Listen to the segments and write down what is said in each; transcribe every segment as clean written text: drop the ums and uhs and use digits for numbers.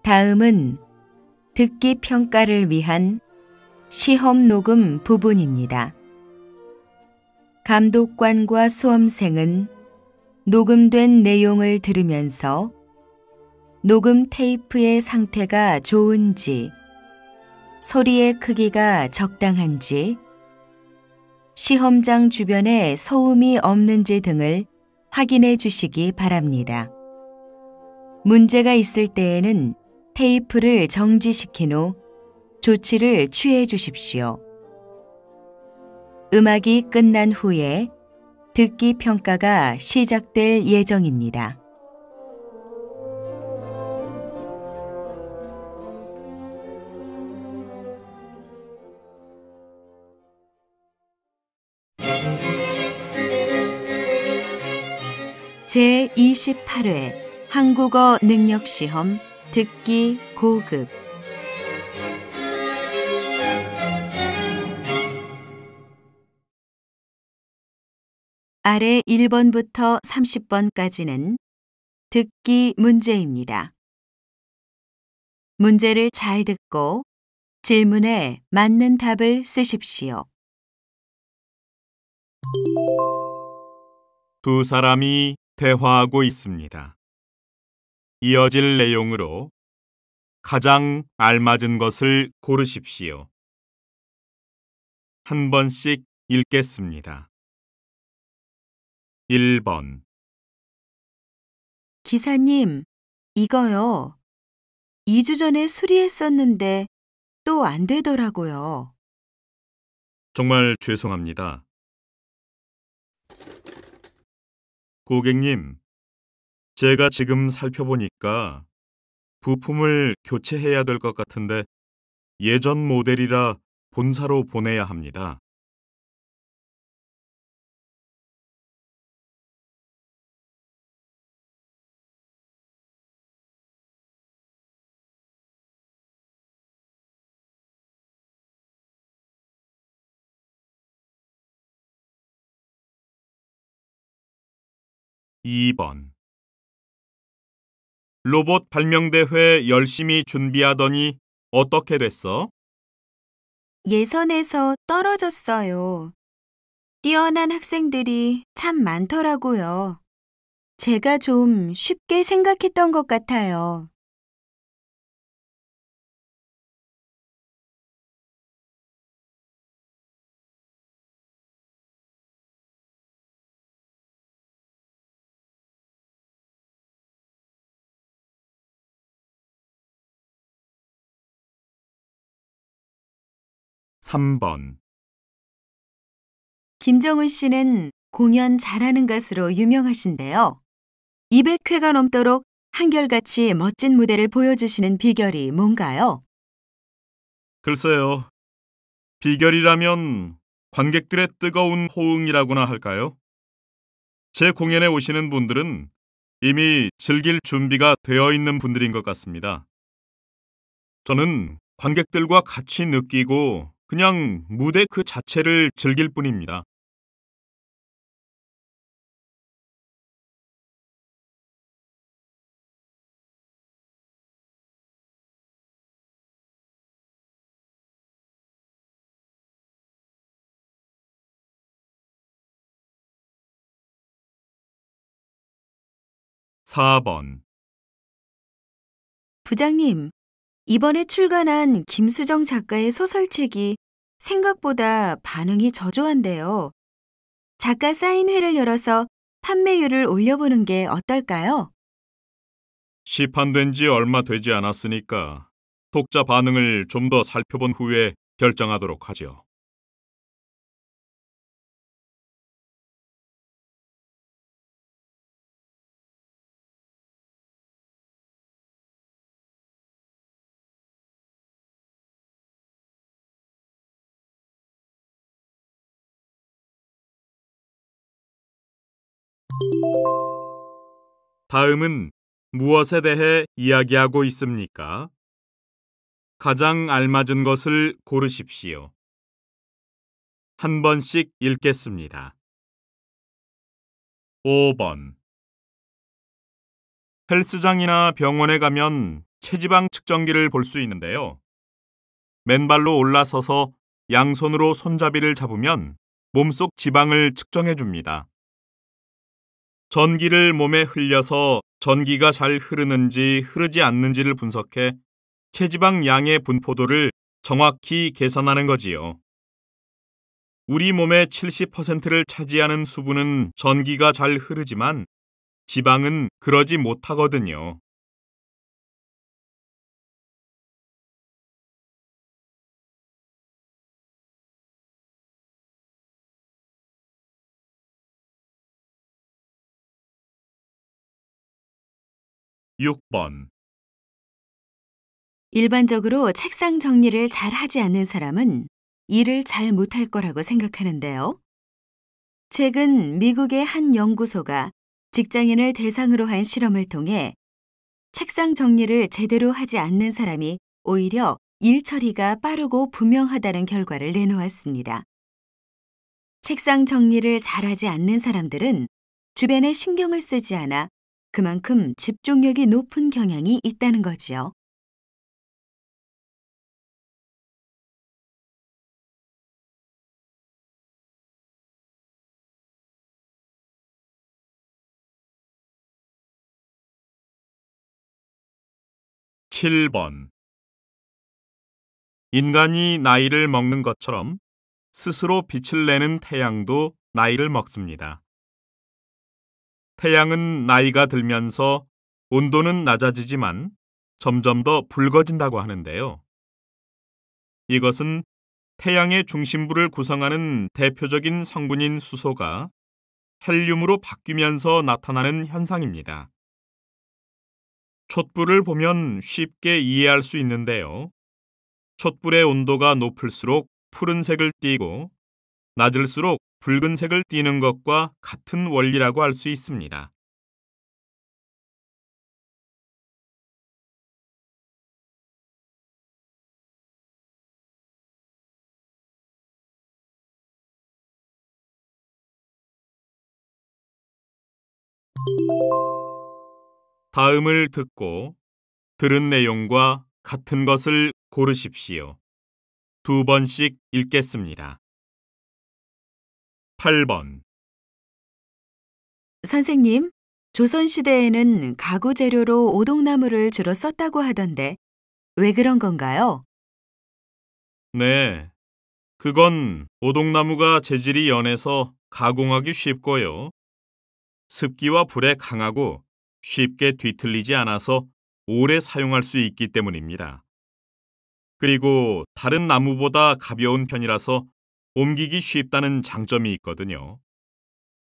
다음은 듣기 평가를 위한 시험 녹음 부분입니다. 감독관과 수험생은 녹음된 내용을 들으면서 녹음 테이프의 상태가 좋은지, 소리의 크기가 적당한지, 시험장 주변에 소음이 없는지 등을 확인해 주시기 바랍니다. 문제가 있을 때에는 테이프를 정지시킨 후 조치를 취해 주십시오. 음악이 끝난 후에 듣기 평가가 시작될 예정입니다. 제28회 한국어 능력 시험 듣기 고급 아래 1번부터 30번까지는 듣기 문제입니다. 문제를 잘 듣고 질문에 맞는 답을 쓰십시오. 두 사람이 대화하고 있습니다. 이어질 내용으로 가장 알맞은 것을 고르십시오. 한 번씩 읽겠습니다. 1번. 기사님, 이거요. 2주 전에 수리했었는데 또 안 되더라고요. 정말 죄송합니다. 고객님, 제가 지금 살펴보니까 부품을 교체해야 될 것 같은데 예전 모델이라 본사로 보내야 합니다. 2번. 로봇 발명대회 열심히 준비하더니 어떻게 됐어? 예선에서 떨어졌어요. 뛰어난 학생들이 참 많더라고요. 제가 좀 쉽게 생각했던 것 같아요. 3번. 김정은 씨는 공연 잘하는 가수로 유명하신데요. 200회가 넘도록 한결같이 멋진 무대를 보여주시는 비결이 뭔가요? 글쎄요. 비결이라면 관객들의 뜨거운 호응이라고나 할까요? 제 공연에 오시는 분들은 이미 즐길 준비가 되어 있는 분들인 것 같습니다. 저는 관객들과 같이 느끼고 그냥 무대 그 자체를 즐길 뿐입니다. 4번. 부장님, 이번에 출간한 김수정 작가의 소설책이 생각보다 반응이 저조한데요. 작가 사인회를 열어서 판매율을 올려보는 게 어떨까요? 시판된 지 얼마 되지 않았으니까 독자 반응을 좀 더 살펴본 후에 결정하도록 하죠. '다음은 무엇에 대해 이야기하고 있습니까? 가장 알맞은 것을 고르십시오. 한 번씩 읽겠습니다. 5번. 헬스장이나 병원에 가면 체지방 측정기를 볼 수 있는데요. 맨발로 올라서서 양손으로 손잡이를 잡으면 몸속 지방을 측정해 줍니다. 전기를 몸에 흘려서 전기가 잘 흐르는지 흐르지 않는지를 분석해 체지방 양의 분포도를 정확히 계산하는 거지요. 우리 몸의 70%를 차지하는 수분은 전기가 잘 흐르지만 지방은 그러지 못하거든요. 육 번 일반적으로 책상 정리를 잘 하지 않는 사람은 일을 잘 못할 거라고 생각하는데요. 최근 미국의 한 연구소가 직장인을 대상으로 한 실험을 통해 책상 정리를 제대로 하지 않는 사람이 오히려 일 처리가 빠르고 분명하다는 결과를 내놓았습니다. 책상 정리를 잘하지 않는 사람들은 주변에 신경을 쓰지 않아 그만큼 집중력이 높은 경향이 있다는 거지요. 칠 번 인간이 나이를 먹는 것처럼 스스로 빛을 내는 태양도 나이를 먹습니다. 태양은 나이가 들면서 온도는 낮아지지만 점점 더 붉어진다고 하는데요. 이것은 태양의 중심부를 구성하는 대표적인 성분인 수소가 헬륨으로 바뀌면서 나타나는 현상입니다. 촛불을 보면 쉽게 이해할 수 있는데요. 촛불의 온도가 높을수록 푸른색을 띠고 낮을수록 붉은색을 띠는 것과 같은 원리라고 할 수 있습니다. 다음을 듣고 들은 내용과 같은 것을 고르십시오. 두 번씩 읽겠습니다. 8번 선생님, 조선시대에는 가구 재료로 오동나무를 주로 썼다고 하던데 왜 그런 건가요? 네, 그건 오동나무가 재질이 연해서 가공하기 쉽고요. 습기와 불에 강하고 쉽게 뒤틀리지 않아서 오래 사용할 수 있기 때문입니다. 그리고 다른 나무보다 가벼운 편이라서 옮기기 쉽다는 장점이 있거든요.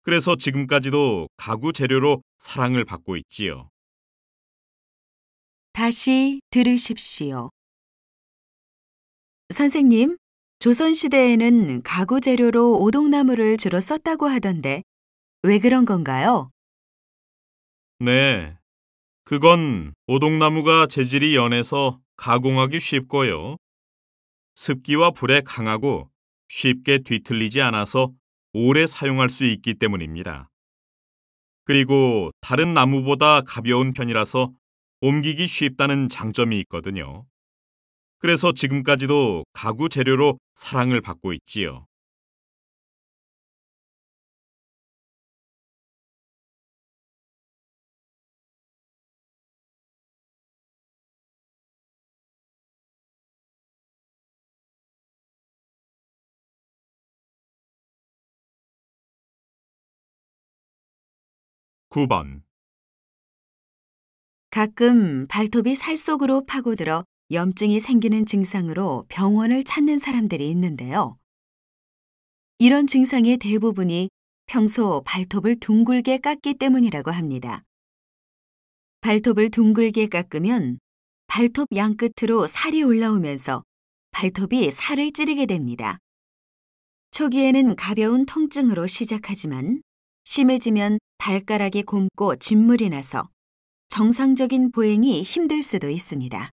그래서 지금까지도 가구 재료로 사랑을 받고 있지요. 다시 들으십시오. 선생님, 조선시대에는 가구 재료로 오동나무를 주로 썼다고 하던데 왜 그런 건가요? 네, 그건 오동나무가 재질이 연해서 가공하기 쉽고요. 습기와 불에 강하고 쉽게 뒤틀리지 않아서 오래 사용할 수 있기 때문입니다. 그리고 다른 나무보다 가벼운 편이라서 옮기기 쉽다는 장점이 있거든요. 그래서 지금까지도 가구 재료로 사랑을 받고 있지요. 구 번 가끔 발톱이 살 속으로 파고들어 염증이 생기는 증상으로 병원을 찾는 사람들이 있는데요. 이런 증상의 대부분이 평소 발톱을 둥글게 깎기 때문이라고 합니다. 발톱을 둥글게 깎으면 발톱 양끝으로 살이 올라오면서 발톱이 살을 찌르게 됩니다. 초기에는 가벼운 통증으로 시작하지만 심해지면 발가락이 곪고 진물이 나서 정상적인 보행이 힘들 수도 있습니다.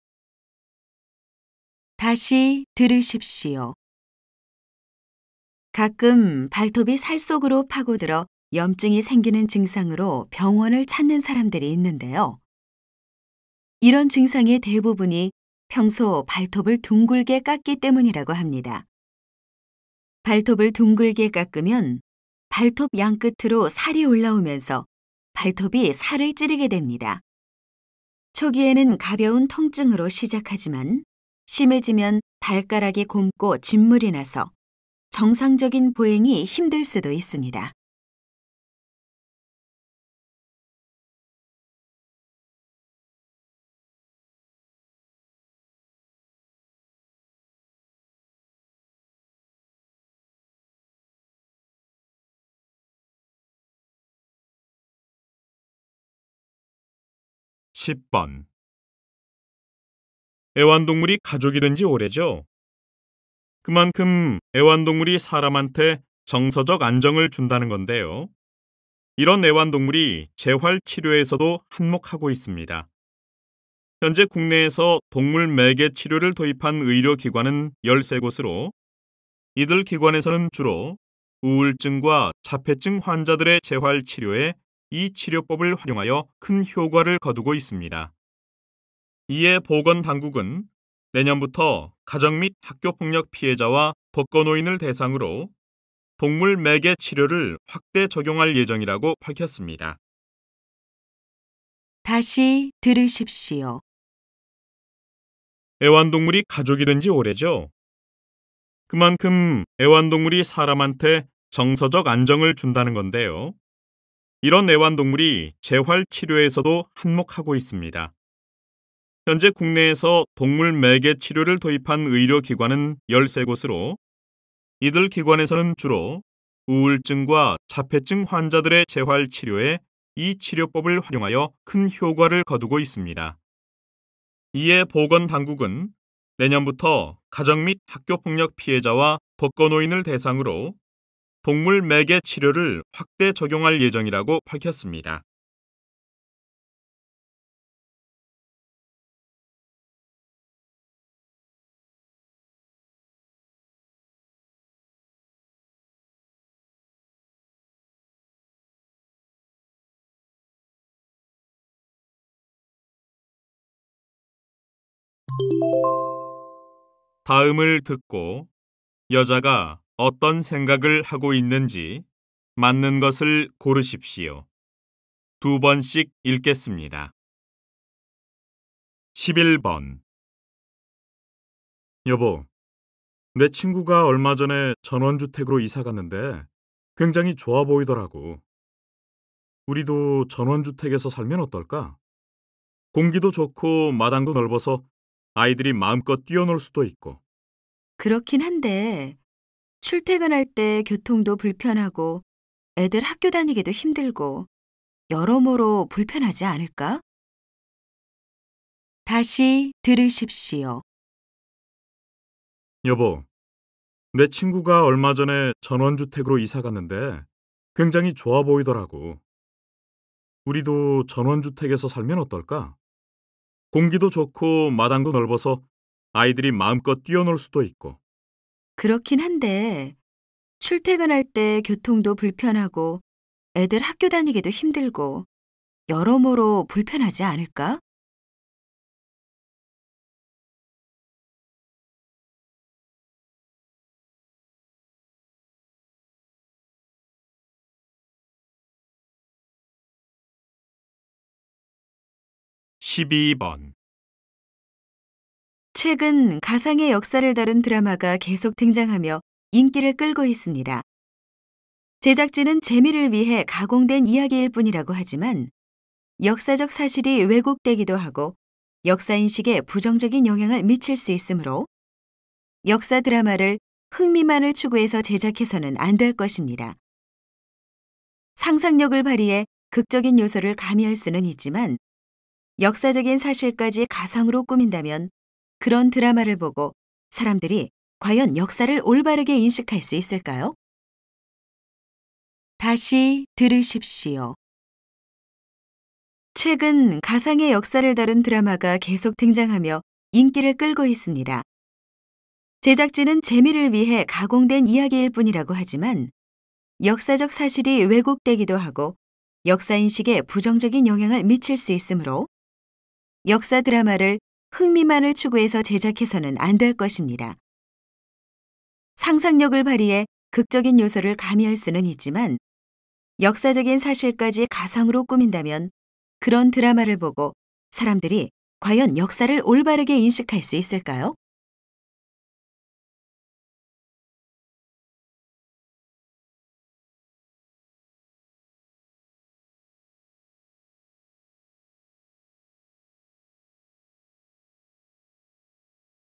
다시 들으십시오. 가끔 발톱이 살 속으로 파고들어 염증이 생기는 증상으로 병원을 찾는 사람들이 있는데요. 이런 증상의 대부분이 평소 발톱을 둥글게 깎기 때문이라고 합니다. 발톱을 둥글게 깎으면 발톱 양끝으로 살이 올라오면서 발톱이 살을 찌르게 됩니다. 초기에는 가벼운 통증으로 시작하지만 심해지면 발가락이 곪고 진물이 나서 정상적인 보행이 힘들 수도 있습니다. 십 번 애완동물이 가족이 된 지 오래죠. 그만큼 애완동물이 사람한테 정서적 안정을 준다는 건데요. 이런 애완동물이 재활 치료에서도 한몫하고 있습니다. 현재 국내에서 동물 매개 치료를 도입한 의료기관은 13곳으로 이들 기관에서는 주로 우울증과 자폐증 환자들의 재활 치료에 이 치료법을 활용하여 큰 효과를 거두고 있습니다. 이에 보건당국은 내년부터 가정 및 학교폭력 피해자와 독거노인을 대상으로 동물 매개 치료를 확대 적용할 예정이라고 밝혔습니다. 다시 들으십시오. 애완동물이 가족이 된 지 오래죠. 그만큼 애완동물이 사람한테 정서적 안정을 준다는 건데요. 이런 애완동물이 재활 치료에서도 한몫하고 있습니다. 현재 국내에서 동물 매개 치료를 도입한 의료기관은 13곳으로 이들 기관에서는 주로 우울증과 자폐증 환자들의 재활 치료에 이 치료법을 활용하여 큰 효과를 거두고 있습니다. 이에 보건당국은 내년부터 가정 및 학교폭력 피해자와 독거노인을 대상으로 동물 매개 치료를 확대 적용할 예정이라고 밝혔습니다. 다음을 듣고 여자가 어떤 생각을 하고 있는지 맞는 것을 고르십시오. 2번씩 읽겠습니다. 11번 여보, 내 친구가 얼마 전에 전원주택으로 이사 갔는데 굉장히 좋아 보이더라고. 우리도 전원주택에서 살면 어떨까? 공기도 좋고 마당도 넓어서 아이들이 마음껏 뛰어놀 수도 있고. 그렇긴 한데 출퇴근할 때 교통도 불편하고 애들 학교 다니기도 힘들고 여러모로 불편하지 않을까? 다시 들으십시오. 여보, 내 친구가 얼마 전에 전원주택으로 이사 갔는데 굉장히 좋아 보이더라고. 우리도 전원주택에서 살면 어떨까? 공기도 좋고 마당도 넓어서 아이들이 마음껏 뛰어놀 수도 있고. 그렇긴 한데 출퇴근할 때 교통도 불편하고 애들 학교 다니기도 힘들고 여러모로 불편하지 않을까? 십이 번 최근 가상의 역사를 다룬 드라마가 계속 등장하며 인기를 끌고 있습니다. 제작진은 재미를 위해 가공된 이야기일 뿐이라고 하지만 역사적 사실이 왜곡되기도 하고 역사인식에 부정적인 영향을 미칠 수 있으므로 역사 드라마를 흥미만을 추구해서 제작해서는 안 될 것입니다. 상상력을 발휘해 극적인 요소를 가미할 수는 있지만 역사적인 사실까지 가상으로 꾸민다면 그런 드라마를 보고 사람들이 과연 역사를 올바르게 인식할 수 있을까요? 다시 들으십시오. 최근 가상의 역사를 다룬 드라마가 계속 등장하며 인기를 끌고 있습니다. 제작진은 재미를 위해 가공된 이야기일 뿐이라고 하지만 역사적 사실이 왜곡되기도 하고 역사인식에 부정적인 영향을 미칠 수 있으므로 역사 드라마를 흥미만을 추구해서 제작해서는 안 될 것입니다. 상상력을 발휘해 극적인 요소를 가미할 수는 있지만 역사적인 사실까지 가상으로 꾸민다면 그런 드라마를 보고 사람들이 과연 역사를 올바르게 인식할 수 있을까요?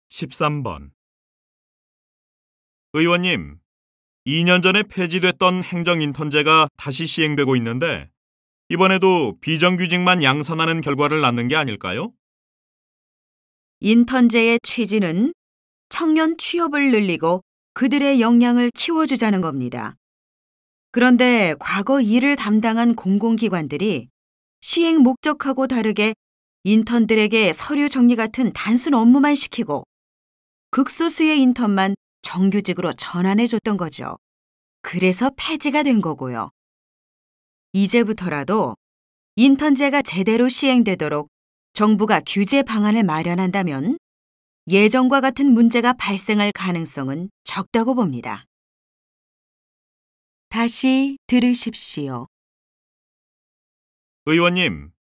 (13번) 의원님, 2년 전에 폐지됐던 행정인턴제가 다시 시행되고 있는데 이번에도 비정규직만 양산하는 결과를 낳는 게 아닐까요? 인턴제의 취지는 청년 취업을 늘리고 그들의 역량을 키워주자는 겁니다. 그런데 과거 일을 담당한 공공기관들이 시행 목적하고 다르게 인턴들에게 서류 정리 같은 단순 업무만 시키고 극소수의 인턴만 정규직으로 전환해줬던 거죠. 그래서 폐지가 된 거고요. 이제부터라도 인턴제가 제대로 시행되도록 정부가 규제 방안을 마련한다면 예전과 같은 문제가 발생할 가능성은 적다고 봅니다. 다시 들으십시오. 의원님,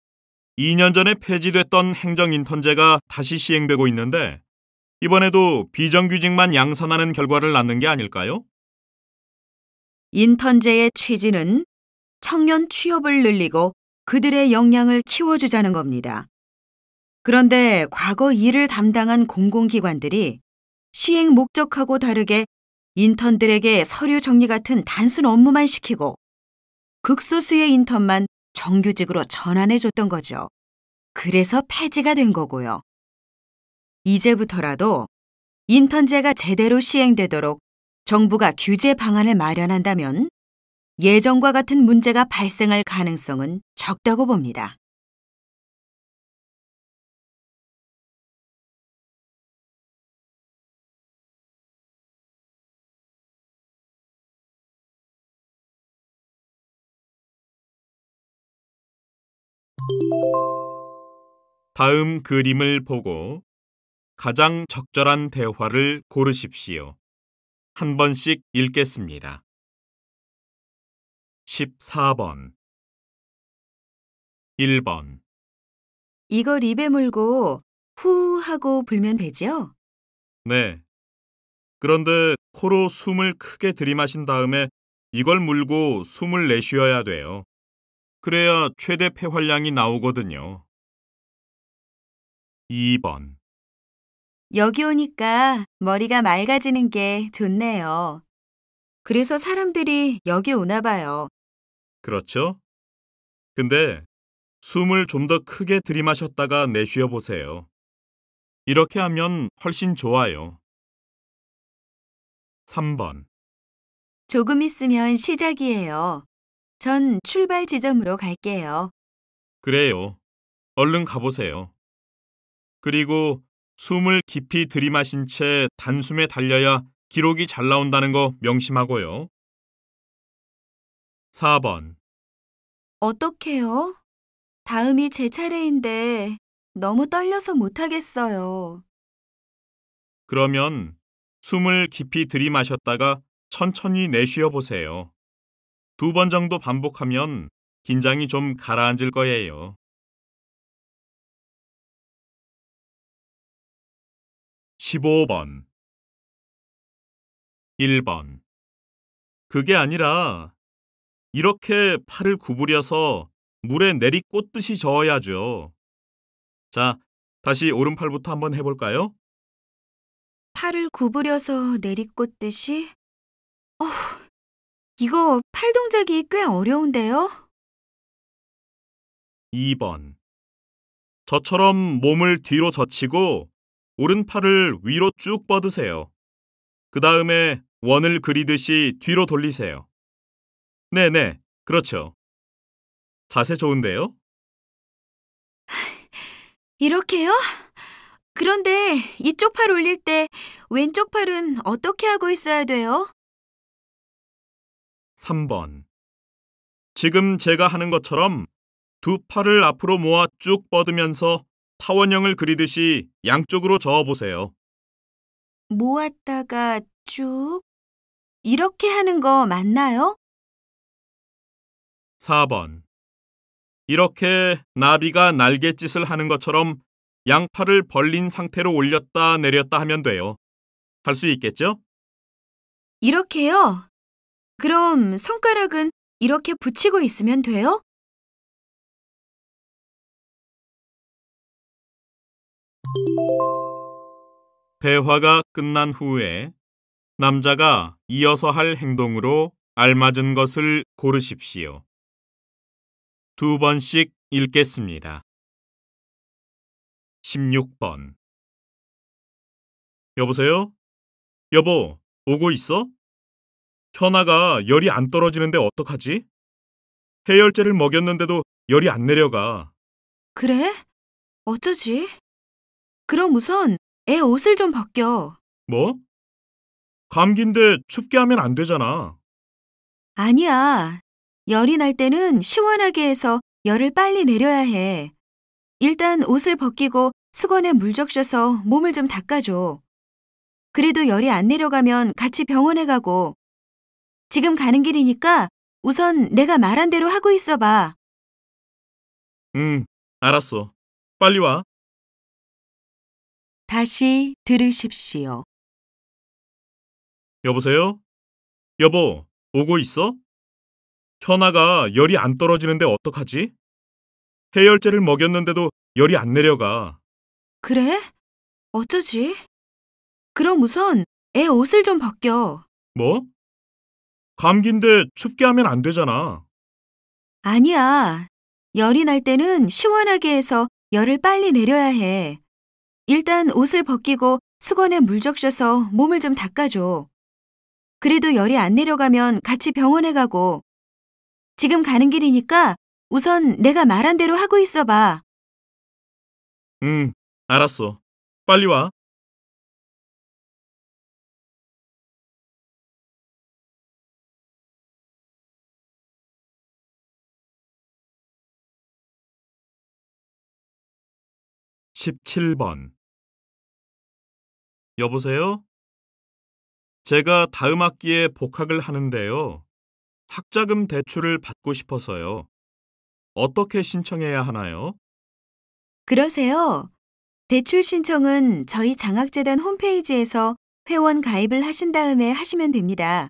2년 전에 폐지됐던 행정인턴제가 다시 시행되고 있는데 이번에도 비정규직만 양산하는 결과를 낳는 게 아닐까요? 인턴제의 취지는 청년 취업을 늘리고 그들의 역량을 키워주자는 겁니다. 그런데 과거 일을 담당한 공공기관들이 시행 목적하고 다르게 인턴들에게 서류 정리 같은 단순 업무만 시키고 극소수의 인턴만 정규직으로 전환해줬던 거죠. 그래서 폐지가 된 거고요. 이제부터라도 인턴제가 제대로 시행되도록 정부가 규제 방안을 마련한다면 예전과 같은 문제가 발생할 가능성은 적다고 봅니다. 다음 그림을 보고 가장 적절한 대화를 고르십시오. 한 번씩 읽겠습니다. 14번 1번 이걸 입에 물고 후 하고 불면 되죠? 네. 그런데 코로 숨을 크게 들이마신 다음에 이걸 물고 숨을 내쉬어야 돼요. 그래야 최대 폐활량이 나오거든요. 2번 여기 오니까 머리가 맑아지는 게 좋네요. 그래서 사람들이 여기 오나 봐요. 그렇죠? 근데 숨을 좀 더 크게 들이마셨다가 내쉬어 보세요. 이렇게 하면 훨씬 좋아요. 3번 조금 있으면 시작이에요. 전 출발 지점으로 갈게요. 그래요. 얼른 가보세요. 그리고 숨을 깊이 들이마신 채 단숨에 달려야 기록이 잘 나온다는 거 명심하고요. 4번 어떡해요? 다음이 제 차례인데 너무 떨려서 못하겠어요. 그러면 숨을 깊이 들이마셨다가 천천히 내쉬어 보세요. 2번 정도 반복하면 긴장이 좀 가라앉을 거예요. 15번 1번 그게 아니라 이렇게 팔을 구부려서 물에 내리꽂듯이 저어야죠. 자, 다시 오른팔부터 한번 해볼까요? 팔을 구부려서 내리꽂듯이? 어, 이거 팔 동작이 꽤 어려운데요? 2번 저처럼 몸을 뒤로 젖히고 오른팔을 위로 쭉 뻗으세요. 그 다음에 원을 그리듯이 뒤로 돌리세요. 네네, 그렇죠. 자세 좋은데요? 이렇게요? 그런데 이쪽 팔 올릴 때 왼쪽 팔은 어떻게 하고 있어야 돼요? 3번 지금 제가 하는 것처럼 두 팔을 앞으로 모아 쭉 뻗으면서 타원형을 그리듯이 양쪽으로 저어보세요. 모았다가 쭉. 이렇게 하는 거 맞나요? 4번. 이렇게 나비가 날갯짓을 하는 것처럼 양팔을 벌린 상태로 올렸다 내렸다 하면 돼요. 할 수 있겠죠? 이렇게요? 그럼 손가락은 이렇게 붙이고 있으면 돼요? 대화가 끝난 후에 남자가 이어서 할 행동으로 알맞은 것을 고르십시오. 2번씩 읽겠습니다. 16번. 여보세요? 여보, 오고 있어? 현아가 열이 안 떨어지는데 어떡하지? 해열제를 먹였는데도 열이 안 내려가. 그래? 어쩌지? 그럼 우선 애 옷을 좀 벗겨. 뭐? 감기인데 춥게 하면 안 되잖아. 아니야. 열이 날 때는 시원하게 해서 열을 빨리 내려야 해. 일단 옷을 벗기고 수건에 물 적셔서 몸을 좀 닦아줘. 그래도 열이 안 내려가면 같이 병원에 가고. 지금 가는 길이니까 우선 내가 말한 대로 하고 있어 봐. 알았어. 빨리 와. 다시 들으십시오. 여보세요? 여보, 오고 있어? 현아가 열이 안 떨어지는데 어떡하지? 해열제를 먹였는데도 열이 안 내려가. 그래? 어쩌지? 그럼 우선 애 옷을 좀 벗겨. 뭐? 감기인데 춥게 하면 안 되잖아. 아니야. 열이 날 때는 시원하게 해서 열을 빨리 내려야 해. 일단 옷을 벗기고 수건에 물 적셔서 몸을 좀 닦아줘. 그래도 열이 안 내려가면 같이 병원에 가고. 지금 가는 길이니까 우선 내가 말한 대로 하고 있어 봐. 알았어. 빨리 와. (17번) 여보세요? 제가 다음 학기에 복학을 하는데요. 학자금 대출을 받고 싶어서요. 어떻게 신청해야 하나요? 그러세요? 대출 신청은 저희 장학재단 홈페이지에서 회원 가입을 하신 다음에 하시면 됩니다.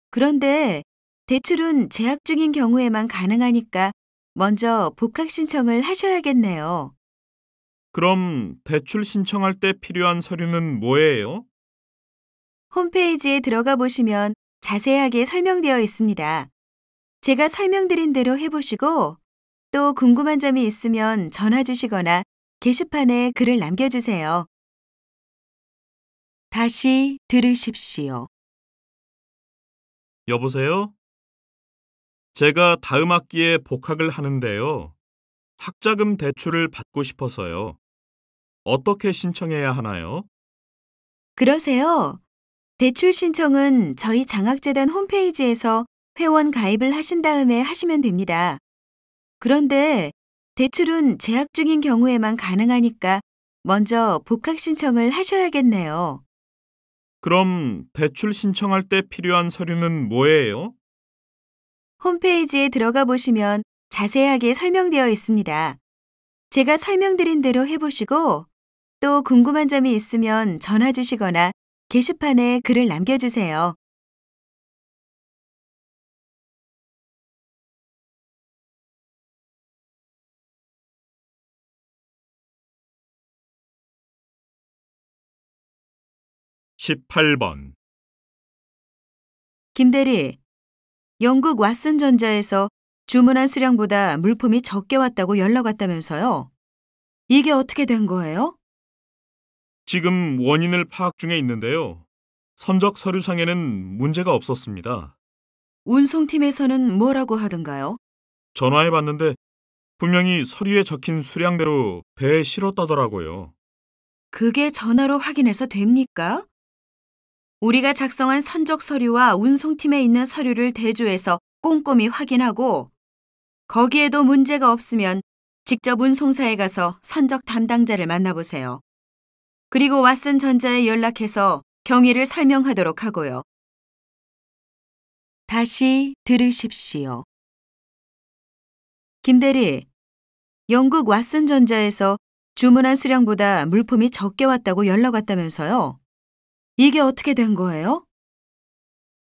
그런데 대출은 재학 중인 경우에만 가능하니까 먼저 복학 신청을 하셔야겠네요. 그럼 대출 신청할 때 필요한 서류는 뭐예요? 홈페이지에 들어가 보시면 자세하게 설명되어 있습니다. 제가 설명드린 대로 해보시고 또 궁금한 점이 있으면 전화 주시거나 게시판에 글을 남겨주세요. 다시 들으십시오. 여보세요? 제가 다음 학기에 복학을 하는데요. 학자금 대출을 받고 싶어서요. 어떻게 신청해야 하나요? 그러세요? 대출 신청은 저희 장학재단 홈페이지에서 회원 가입을 하신 다음에 하시면 됩니다. 그런데 대출은 재학 중인 경우에만 가능하니까 먼저 복학 신청을 하셔야겠네요. 그럼 대출 신청할 때 필요한 서류는 뭐예요? 홈페이지에 들어가 보시면 자세하게 설명되어 있습니다. 제가 설명드린 대로 해보시고 또 궁금한 점이 있으면 전화 주시거나 게시판에 글을 남겨주세요. (18번) 김대리, 영국 왓슨전자에서 주문한 수량보다 물품이 적게 왔다고 연락 왔다면서요? 이게 어떻게 된 거예요? 지금 원인을 파악 중에 있는데요. 선적 서류상에는 문제가 없었습니다. 운송팀에서는 뭐라고 하던가요? 전화해 봤는데 분명히 서류에 적힌 수량대로 배에 실었다더라고요. 그게 전화로 확인해서 됩니까? 우리가 작성한 선적 서류와 운송팀에 있는 서류를 대조해서 꼼꼼히 확인하고 거기에도 문제가 없으면 직접 운송사에 가서 선적 담당자를 만나보세요. 그리고 왓슨 전자에 연락해서 경위를 설명하도록 하고요. 다시 들으십시오. 김대리, 영국 왓슨 전자에서 주문한 수량보다 물품이 적게 왔다고 연락 왔다면서요? 이게 어떻게 된 거예요?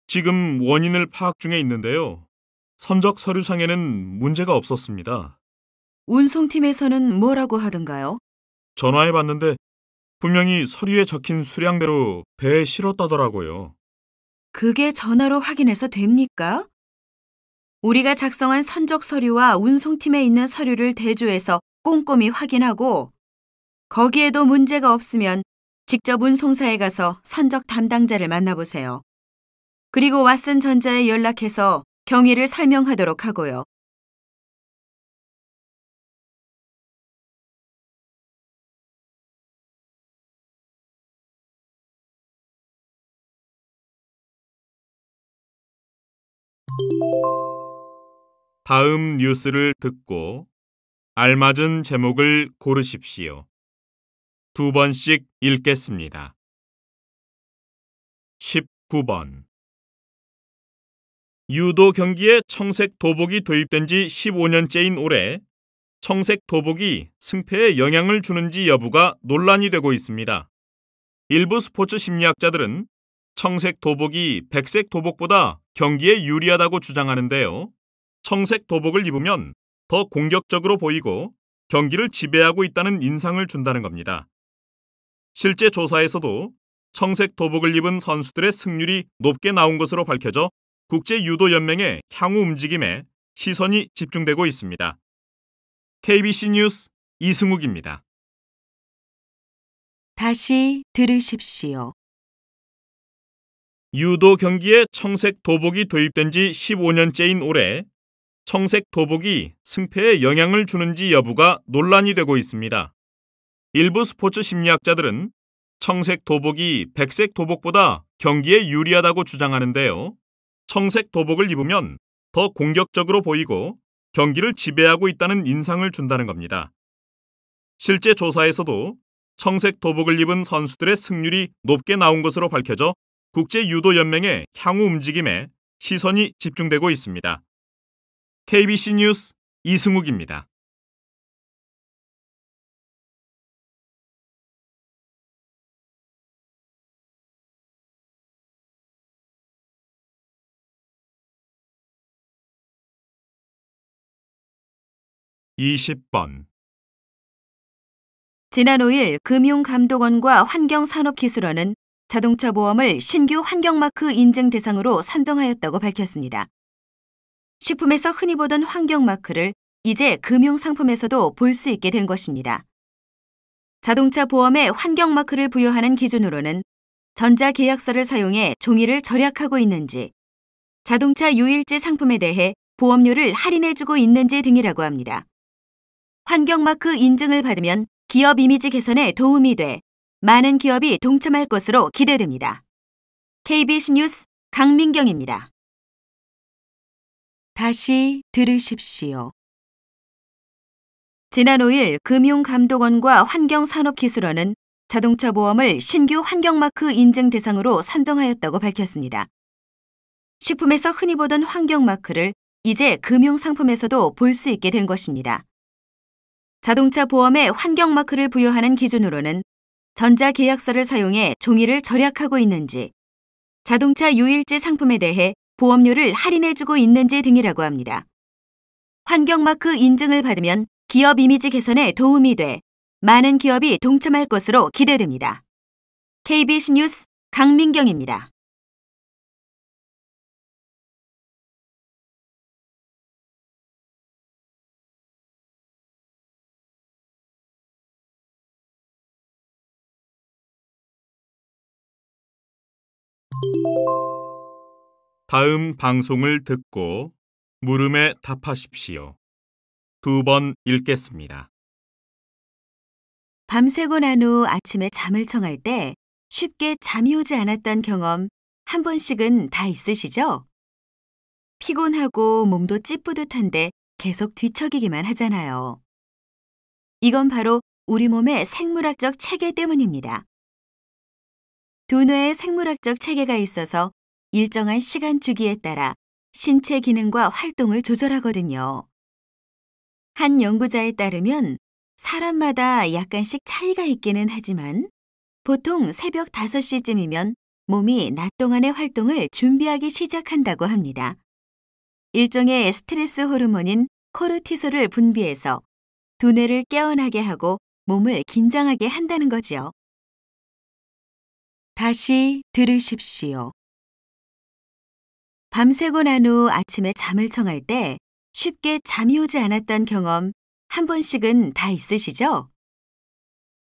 지금 원인을 파악 중에 있는데요. 선적 서류상에는 문제가 없었습니다. 운송팀에서는 뭐라고 하던가요? 전화해 봤는데 분명히 서류에 적힌 수량대로 배에 실었다더라고요. 그게 전화로 확인해서 됩니까? 우리가 작성한 선적 서류와 운송팀에 있는 서류를 대조해서 꼼꼼히 확인하고 거기에도 문제가 없으면 직접 운송사에 가서 선적 담당자를 만나보세요. 그리고 왓슨 전자에 연락해서 경위를 설명하도록 하고요. 다음 뉴스를 듣고 알맞은 제목을 고르십시오. 2번씩 읽겠습니다. 19번. 유도 경기에 청색 도복이 도입된 지 15년째인 올해 청색 도복이 승패에 영향을 주는지 여부가 논란이 되고 있습니다. 일부 스포츠 심리학자들은 청색 도복이 백색 도복보다 경기에 유리하다고 주장하는데요. 청색 도복을 입으면 더 공격적으로 보이고 경기를 지배하고 있다는 인상을 준다는 겁니다. 실제 조사에서도 청색 도복을 입은 선수들의 승률이 높게 나온 것으로 밝혀져 국제유도연맹의 향후 움직임에 시선이 집중되고 있습니다. KBC 뉴스 이승욱입니다. 다시 들으십시오. 유도 경기에 청색 도복이 도입된 지 15년째인 올해 청색 도복이 승패에 영향을 주는지 여부가 논란이 되고 있습니다. 일부 스포츠 심리학자들은 청색 도복이 백색 도복보다 경기에 유리하다고 주장하는데요. 청색 도복을 입으면 더 공격적으로 보이고 경기를 지배하고 있다는 인상을 준다는 겁니다. 실제 조사에서도 청색 도복을 입은 선수들의 승률이 높게 나온 것으로 밝혀져 국제유도연맹의 향후 움직임에 시선이 집중되고 있습니다. KBC 뉴스 이승욱입니다. (20번) 지난 5일 금융감독원과 환경산업기술원은 자동차 보험을 신규 환경마크 인증 대상으로 선정하였다고 밝혔습니다. 식품에서 흔히 보던 환경마크를 이제 금융상품에서도 볼 수 있게 된 것입니다. 자동차 보험에 환경마크를 부여하는 기준으로는 전자계약서를 사용해 종이를 절약하고 있는지, 자동차 유일제 상품에 대해 보험료를 할인해주고 있는지 등이라고 합니다. 환경마크 인증을 받으면 기업 이미지 개선에 도움이 돼 많은 기업이 동참할 것으로 기대됩니다. KBC 뉴스 강민경입니다. 다시 들으십시오. 지난 5일 금융감독원과 환경산업기술원은 자동차 보험을 신규 환경마크 인증 대상으로 선정하였다고 밝혔습니다. 식품에서 흔히 보던 환경마크를 이제 금융상품에서도 볼 수 있게 된 것입니다. 자동차 보험에 환경마크를 부여하는 기준으로는 전자계약서를 사용해 종이를 절약하고 있는지, 자동차 유일제 상품에 대해 보험료를 할인해주고 있는지 등이라고 합니다. 환경마크 인증을 받으면 기업 이미지 개선에 도움이 돼 많은 기업이 동참할 것으로 기대됩니다. KBC 뉴스 강민경입니다. 다음 방송을 듣고 물음에 답하십시오. 2번 읽겠습니다. 밤새고 난 후 아침에 잠을 청할 때 쉽게 잠이 오지 않았던 경험 한 번씩은 다 있으시죠? 피곤하고 몸도 찌뿌듯한데 계속 뒤척이기만 하잖아요. 이건 바로 우리 몸의 생물학적 체계 때문입니다. 두뇌의 생물학적 체계가 있어서 일정한 시간 주기에 따라 신체 기능과 활동을 조절하거든요. 한 연구자에 따르면 사람마다 약간씩 차이가 있기는 하지만 보통 새벽 5시쯤이면 몸이 낮 동안의 활동을 준비하기 시작한다고 합니다. 일종의 스트레스 호르몬인 코르티솔을 분비해서 두뇌를 깨어나게 하고 몸을 긴장하게 한다는 거지요. 다시 들으십시오. 밤새고 난 후 아침에 잠을 청할 때 쉽게 잠이 오지 않았던 경험 한 번씩은 다 있으시죠?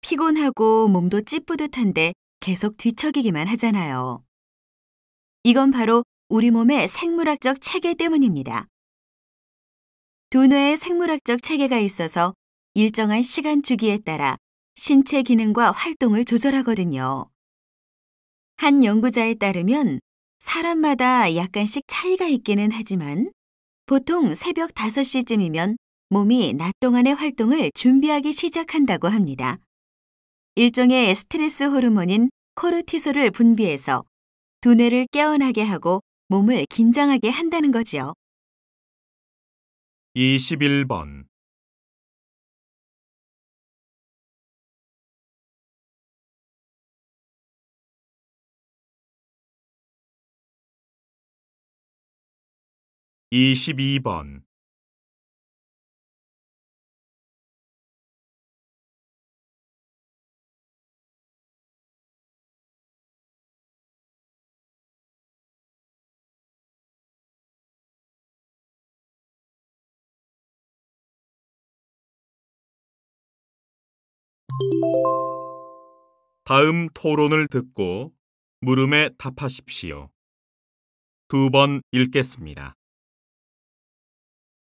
피곤하고 몸도 찌뿌듯한데 계속 뒤척이기만 하잖아요. 이건 바로 우리 몸의 생물학적 체계 때문입니다. 두뇌의 생물학적 체계가 있어서 일정한 시간 주기에 따라 신체 기능과 활동을 조절하거든요. 한 연구자에 따르면 사람마다 약간씩 차이가 있기는 하지만 보통 새벽 5시쯤이면 몸이 낮 동안의 활동을 준비하기 시작한다고 합니다. 일종의 스트레스 호르몬인 코르티솔을 분비해서 두뇌를 깨어나게 하고 몸을 긴장하게 한다는 거지요. 21번. 22번. '다음 토론을 듣고 물음에 답하십시오. 2번 읽겠습니다.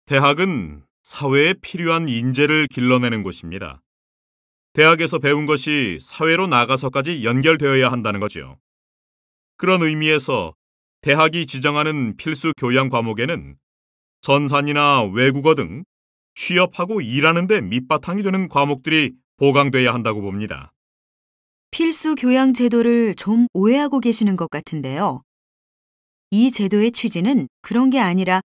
대학은 사회에 필요한 인재를 길러내는 곳입니다. 대학에서 배운 것이 사회로 나가서까지 연결되어야 한다는 거죠. 그런 의미에서 대학이 지정하는 필수 교양 과목에는 전산이나 외국어 등 취업하고 일하는 데 밑바탕이 되는 과목들이 보강돼야 한다고 봅니다. 필수 교양 제도를 좀 오해하고 계시는 것 같은데요. 이 제도의 취지는 그런 게 아니라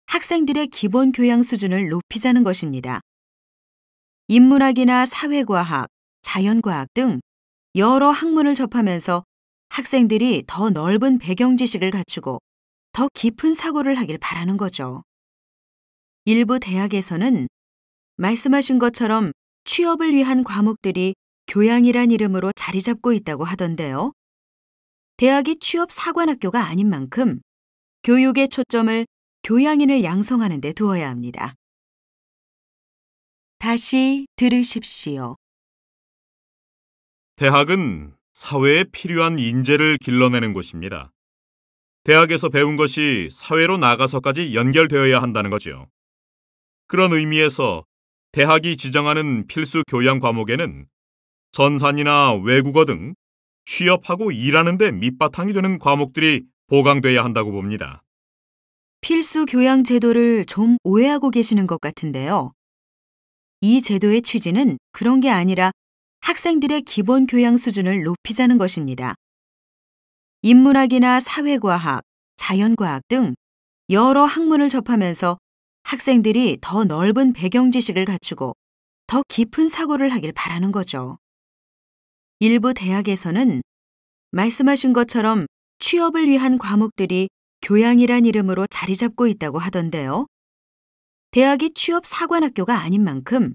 학생들의 기본 교양 수준을 높이자는 것입니다. 인문학이나 사회과학, 자연과학 등 여러 학문을 접하면서 학생들이 더 넓은 배경 지식을 갖추고 더 깊은 사고를 하길 바라는 거죠. 일부 대학에서는 말씀하신 것처럼 취업을 위한 과목들이 교양이란 이름으로 자리 잡고 있다고 하던데요. 대학이 취업 사관학교가 아닌 만큼 교육의 초점을 교양인을 양성하는 데 두어야 합니다. 다시 들으십시오. 대학은 사회에 필요한 인재를 길러내는 곳입니다. 대학에서 배운 것이 사회로 나가서까지 연결되어야 한다는 거죠. 그런 의미에서 대학이 지정하는 필수 교양 과목에는 전산이나 외국어 등 취업하고 일하는 데 밑바탕이 되는 과목들이 보강돼야 한다고 봅니다. 필수 교양 제도를 좀 오해하고 계시는 것 같은데요. 이 제도의 취지는 그런 게 아니라 학생들의 기본 교양 수준을 높이자는 것입니다. 인문학이나 사회과학, 자연과학 등 여러 학문을 접하면서 학생들이 더 넓은 배경 지식을 갖추고 더 깊은 사고를 하길 바라는 거죠. 일부 대학에서는 말씀하신 것처럼 취업을 위한 과목들이 교양이란 이름으로 자리 잡고 있다고 하던데요. 대학이 취업 사관학교가 아닌 만큼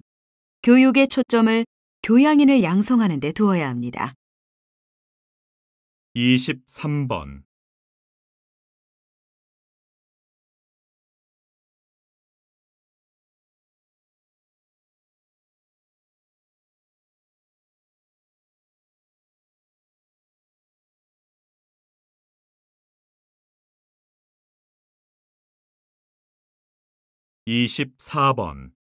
교육의 초점을 교양인을 양성하는 데 두어야 합니다. 23번. 이십사 번.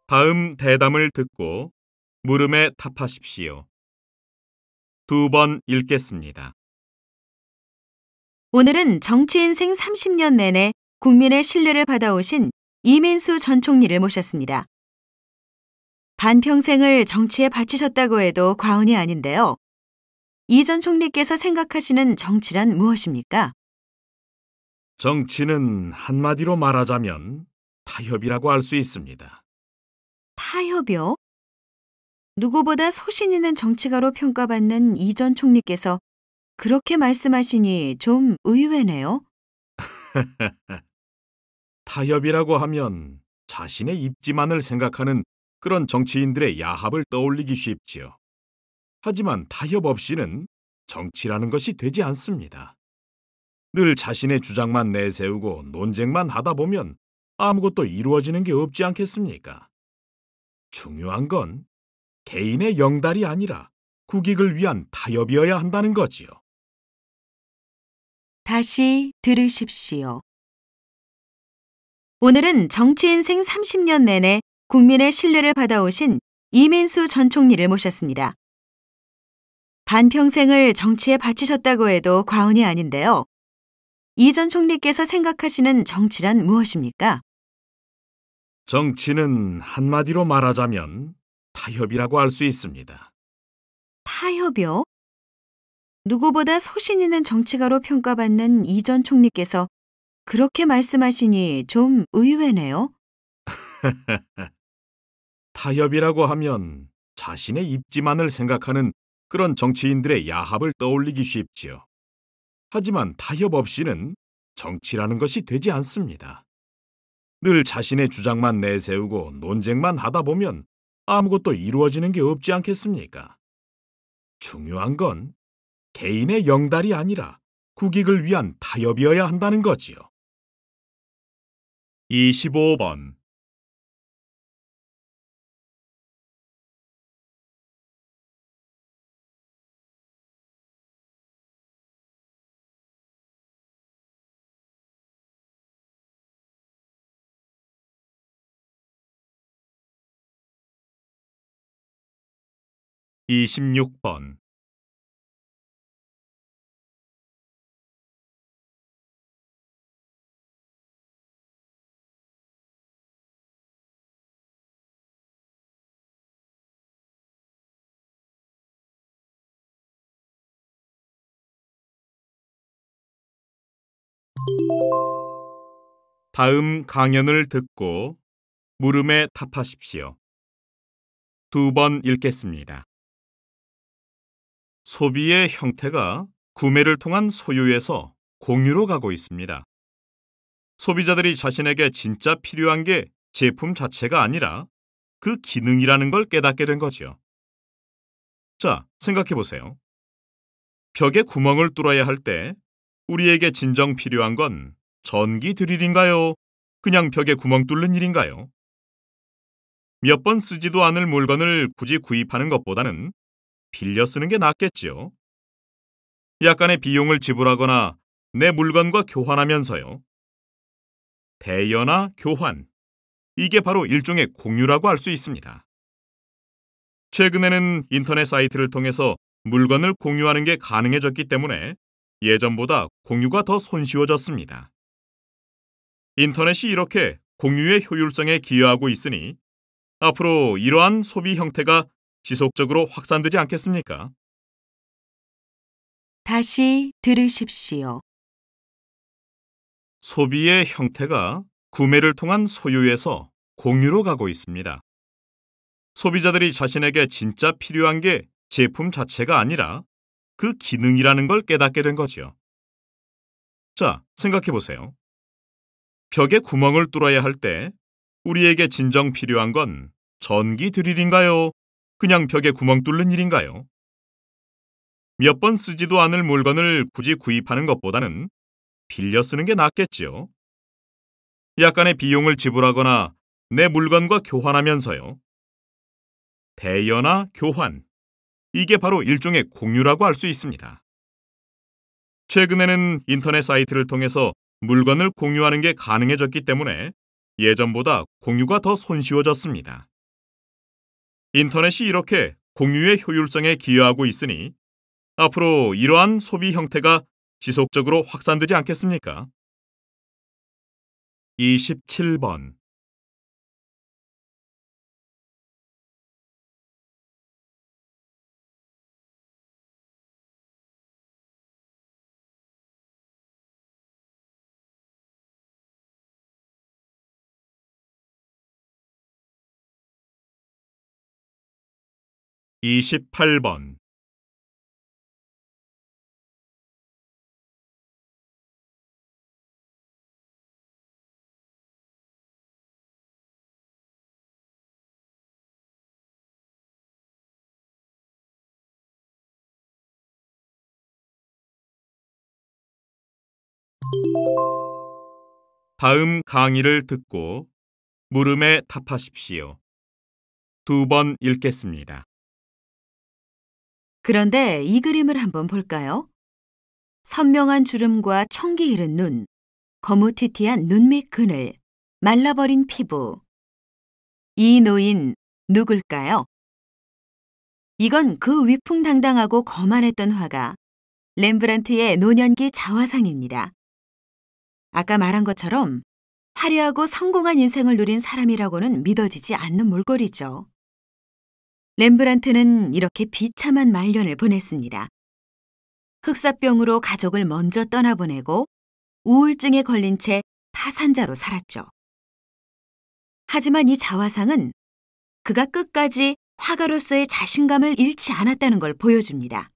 다음 대담을 듣고 물음에 답하십시오. 2번 읽겠습니다. 오늘은 정치 인생 30년 내내 국민의 신뢰를 받아오신 이민수 전 총리를 모셨습니다. 반평생을 정치에 바치셨다고 해도 과언이 아닌데요. 이 전 총리께서 생각하시는 정치란 무엇입니까? 정치는 한마디로 말하자면 타협이라고 할 수 있습니다. 타협이요? 누구보다 소신 있는 정치가로 평가받는 이 전 총리께서 그렇게 말씀하시니 좀 의외네요. 타협이라고 하면 자신의 입지만을 생각하는 그런 정치인들의 야합을 떠올리기 쉽지요. 하지만 타협 없이는 정치라는 것이 되지 않습니다. 늘 자신의 주장만 내세우고 논쟁만 하다 보면 아무것도 이루어지는 게 없지 않겠습니까? 중요한 건 개인의 영달이 아니라 국익을 위한 타협이어야 한다는 거지요. 다시 들으십시오. 오늘은 정치 인생 30년 내내 국민의 신뢰를 받아오신 이민수 전 총리를 모셨습니다. 반평생을 정치에 바치셨다고 해도 과언이 아닌데요. 이 전 총리께서 생각하시는 정치란 무엇입니까? 정치는 한마디로 말하자면 타협이라고 할 수 있습니다. 타협이요? 누구보다 소신 있는 정치가로 평가받는 이 전 총리께서 그렇게 말씀하시니 좀 의외네요. 타협이라고 하면 자신의 입지만을 생각하는 그런 정치인들의 야합을 떠올리기 쉽지요. 하지만 타협 없이는 정치라는 것이 되지 않습니다. 늘 자신의 주장만 내세우고 논쟁만 하다 보면 아무것도 이루어지는 게 없지 않겠습니까? 중요한 건 개인의 영달이 아니라 국익을 위한 타협이어야 한다는 거지요. 25번 (26번) 다음 강연을 듣고 물음에 답하십시오. 2번 읽겠습니다. 소비의 형태가 구매를 통한 소유에서 공유로 가고 있습니다. 소비자들이 자신에게 진짜 필요한 게 제품 자체가 아니라 그 기능이라는 걸 깨닫게 된 거죠. 자, 생각해 보세요. 벽에 구멍을 뚫어야 할 때 우리에게 진정 필요한 건 전기 드릴인가요? 그냥 벽에 구멍 뚫는 일인가요? 몇 번 쓰지도 않을 물건을 굳이 구입하는 것보다는 빌려 쓰는 게 낫겠죠. 약간의 비용을 지불하거나 내 물건과 교환하면서요. 대여나 교환, 이게 바로 일종의 공유라고 할 수 있습니다. 최근에는 인터넷 사이트를 통해서 물건을 공유하는 게 가능해졌기 때문에 예전보다 공유가 더 손쉬워졌습니다. 인터넷이 이렇게 공유의 효율성에 기여하고 있으니 앞으로 이러한 소비 형태가 지속적으로 확산되지 않겠습니까? 다시 들으십시오. 소비의 형태가 구매를 통한 소유에서 공유로 가고 있습니다. 소비자들이 자신에게 진짜 필요한 게 제품 자체가 아니라 그 기능이라는 걸 깨닫게 된 거죠. 자, 생각해 보세요. 벽에 구멍을 뚫어야 할 때 우리에게 진정 필요한 건 전기 드릴인가요? 그냥 벽에 구멍 뚫는 일인가요? 몇 번 쓰지도 않을 물건을 굳이 구입하는 것보다는 빌려 쓰는 게 낫겠죠. 약간의 비용을 지불하거나 내 물건과 교환하면서요. 대여나 교환, 이게 바로 일종의 공유라고 할 수 있습니다. 최근에는 인터넷 사이트를 통해서 물건을 공유하는 게 가능해졌기 때문에 예전보다 공유가 더 손쉬워졌습니다. 인터넷이 이렇게 공유의 효율성에 기여하고 있으니 앞으로 이러한 소비 형태가 지속적으로 확산되지 않겠습니까? 27번. 이십팔 번. 다음 강의를 듣고 물음에 답하십시오. 2번 읽겠습니다. 그런데 이 그림을 한번 볼까요? 선명한 주름과 청기 잃은 눈, 거무튀튀한 눈 밑 그늘, 말라버린 피부. 이 노인 누굴까요? 이건 그 위풍당당하고 거만했던 화가 렘브란트의 노년기 자화상입니다. 아까 말한 것처럼 화려하고 성공한 인생을 누린 사람이라고는 믿어지지 않는 몰골이죠. 렘브란트는 이렇게 비참한 말년을 보냈습니다. 흑사병으로 가족을 먼저 떠나보내고 우울증에 걸린 채 파산자로 살았죠. 하지만 이 자화상은 그가 끝까지 화가로서의 자신감을 잃지 않았다는 걸 보여줍니다.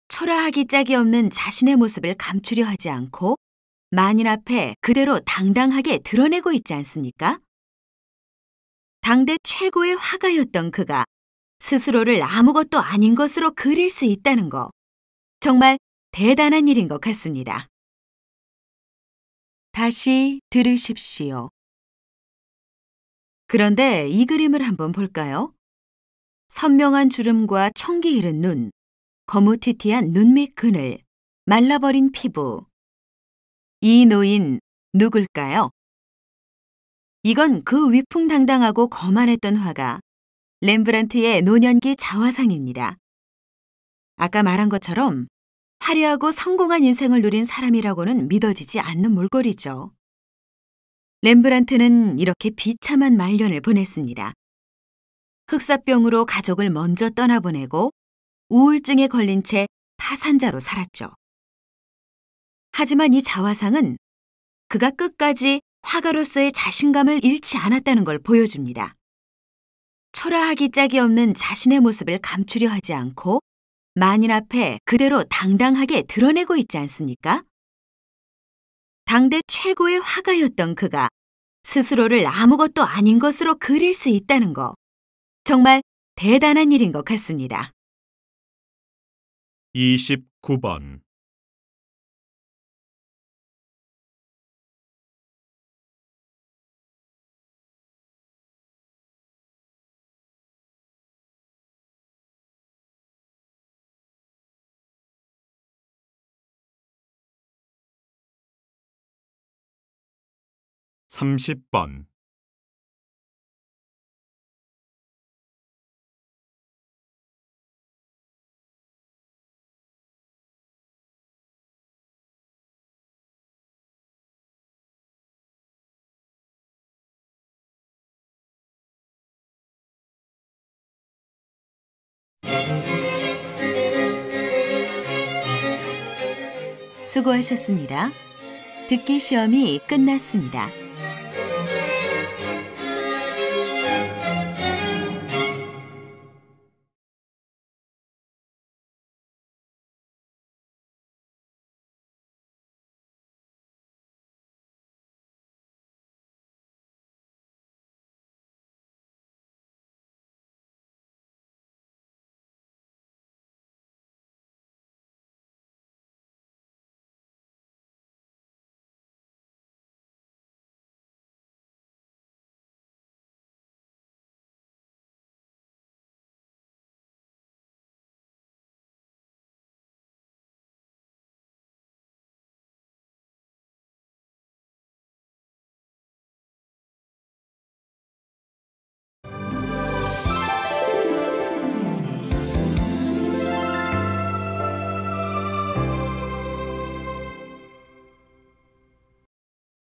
초라하기 짝이 없는 자신의 모습을 감추려 하지 않고 만인 앞에 그대로 당당하게 드러내고 있지 않습니까? 당대 최고의 화가였던 그가 스스로를 아무것도 아닌 것으로 그릴 수 있다는 거, 정말 대단한 일인 것 같습니다. 다시 들으십시오. 그런데 이 그림을 한번 볼까요? 선명한 주름과 청기 잃은 눈, 거무튀튀한 눈 밑 그늘, 말라버린 피부. 이 노인 누굴까요? 이건 그 위풍당당하고 거만했던 화가 렘브란트의 노년기 자화상입니다. 아까 말한 것처럼 화려하고 성공한 인생을 누린 사람이라고는 믿어지지 않는 몰골이죠. 렘브란트는 이렇게 비참한 말년을 보냈습니다. 흑사병으로 가족을 먼저 떠나보내고 우울증에 걸린 채 파산자로 살았죠. 하지만 이 자화상은 그가 끝까지 화가로서의 자신감을 잃지 않았다는 걸 보여줍니다. 초라하기 짝이 없는 자신의 모습을 감추려 하지 않고 만인 앞에 그대로 당당하게 드러내고 있지 않습니까? 당대 최고의 화가였던 그가 스스로를 아무것도 아닌 것으로 그릴 수 있다는 거, 정말 대단한 일인 것 같습니다. 29번. 삼십 번. 수고하셨습니다. 듣기 시험이 끝났습니다.